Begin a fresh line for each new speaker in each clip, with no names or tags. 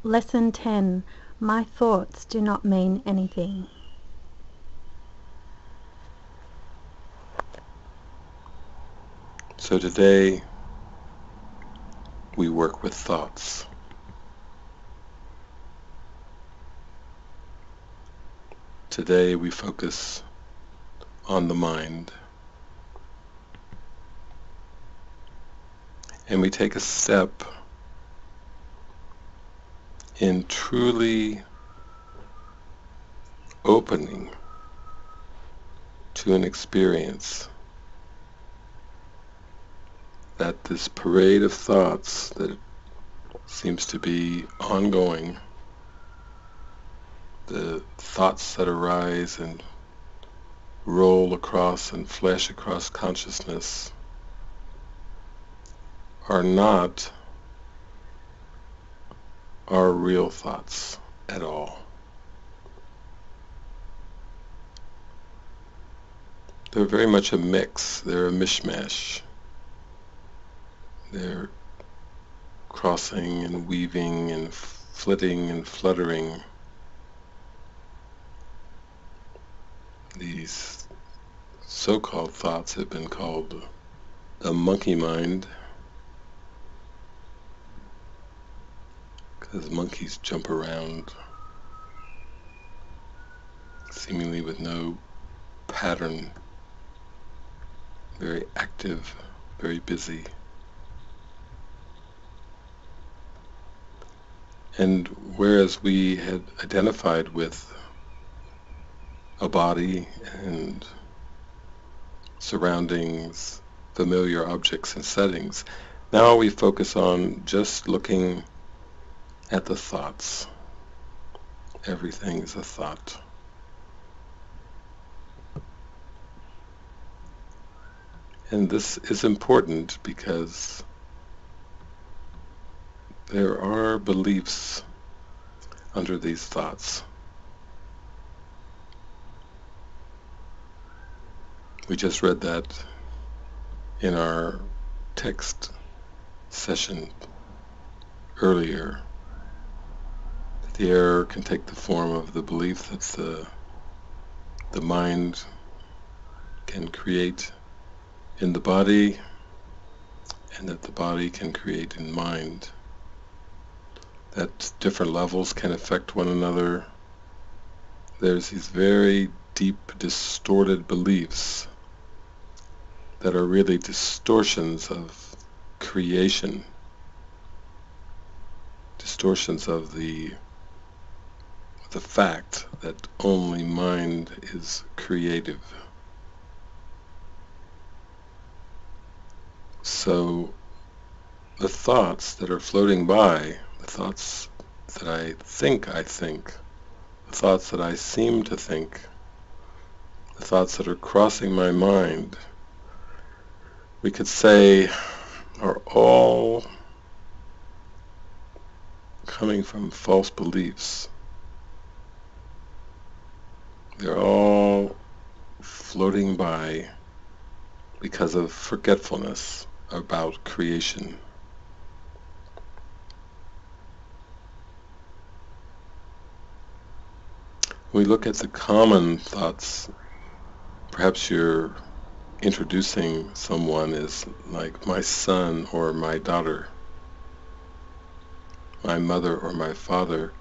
Lesson 10. My thoughts do not mean anything.
So today we work with thoughts. Today we focus on the mind. And we take a step in truly opening to an experience that this parade of thoughts that seems to be ongoing, the thoughts that arise and roll across and flash across consciousness, are not our real thoughts at all. They're very much a mix. They're a mishmash. They're crossing and weaving and flitting and fluttering. These so-called thoughts have been called the monkey mind, because monkeys jump around seemingly with no pattern, very active, very busy. And whereas we had identified with a body and surroundings, familiar objects and settings, now we focus on just looking at the thoughts. Everything is a thought. And this is important because there are beliefs under these thoughts. We just read that in our text session earlier. The error can take the form of the belief that the mind can create in the body and that the body can create in mind. That different levels can affect one another. There's these very deep, distorted beliefs that are really distortions of creation, distortions of the fact that only mind is creative. So the thoughts that are floating by, the thoughts that I think, the thoughts that I seem to think, the thoughts that are crossing my mind, we could say are all coming from false beliefs. They're all floating by because of forgetfulness about creation. We look at the common thoughts. Perhaps you're introducing someone as like my son or my daughter, my mother or my father.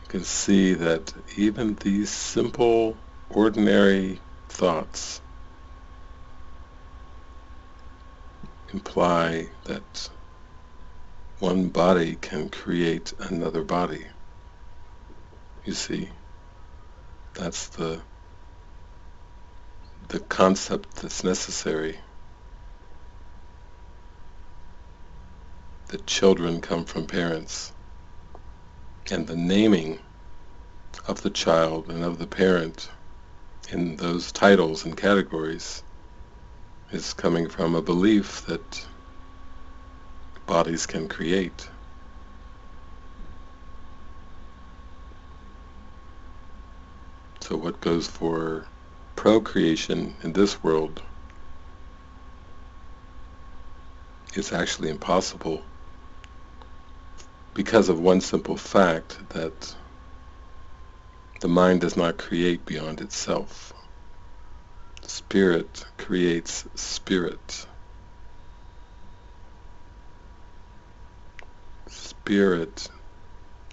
You can see that even these simple, ordinary thoughts imply that one body can create another body. You see, that's the concept that's necessary. That children come from parents, and the naming of the child and of the parent in those titles and categories is coming from a belief that bodies can create. So what goes for procreation in this world is actually impossible because of one simple fact that the mind does not create beyond itself. Spirit creates spirit. Spirit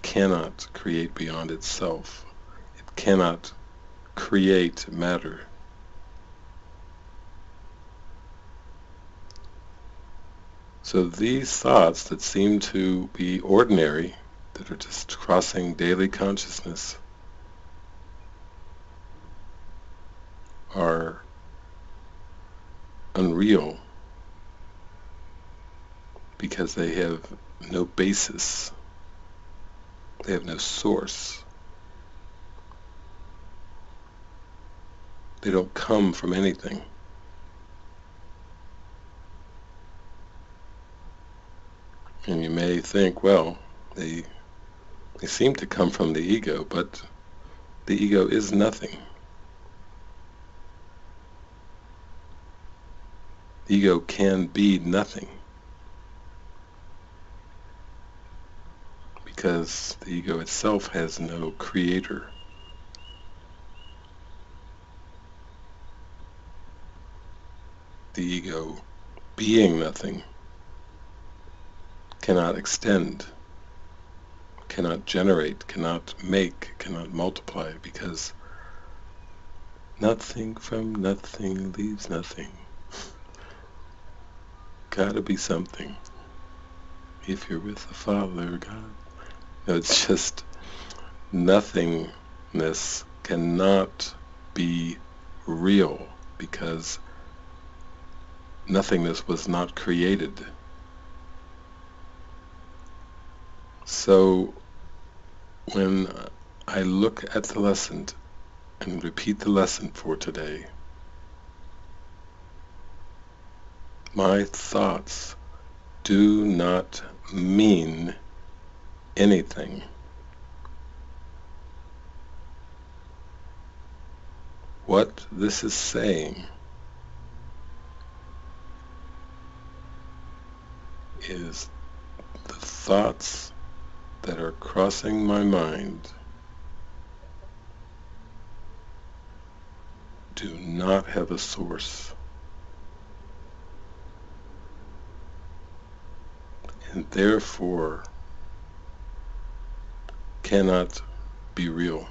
cannot create beyond itself. It cannot create matter. So these thoughts that seem to be ordinary, that are just crossing daily consciousness, are unreal because they have no basis. They have no source. They don't come from anything. And you may think, well, they seem to come from the ego, but the ego is nothing. The ego can be nothing, because the ego itself has no creator. The ego, being nothing, cannot extend, cannot generate, cannot make, cannot multiply, because nothing from nothing leaves nothing. Gotta be something. If you're with the Father, God. No, it's just nothingness cannot be real because nothingness was not created. So when I look at the lesson and repeat the lesson for today, my thoughts do not mean anything. What this is saying is the thoughts that are crossing my mind do not have a source. And therefore cannot be real.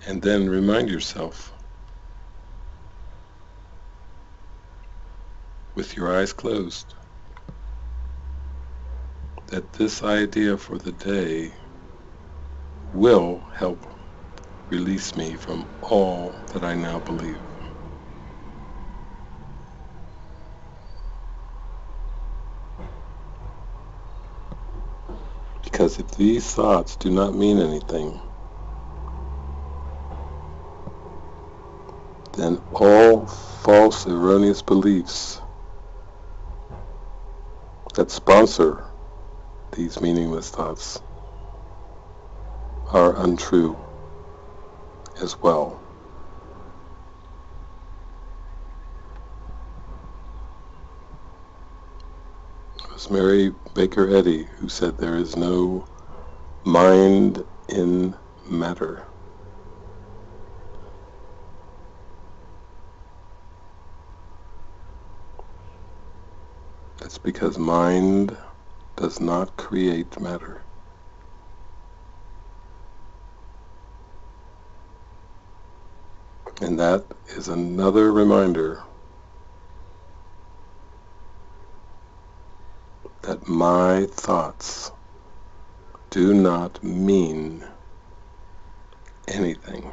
And then remind yourself, with your eyes closed, that this idea for the day will help release me from all that I now believe. Because if these thoughts do not mean anything, then all false, erroneous beliefs that sponsor these meaningless thoughts are untrue as well. It was Mary Baker Eddy who said there is no mind in matter. That's because mind does not create matter. And that is another reminder that my thoughts do not mean anything.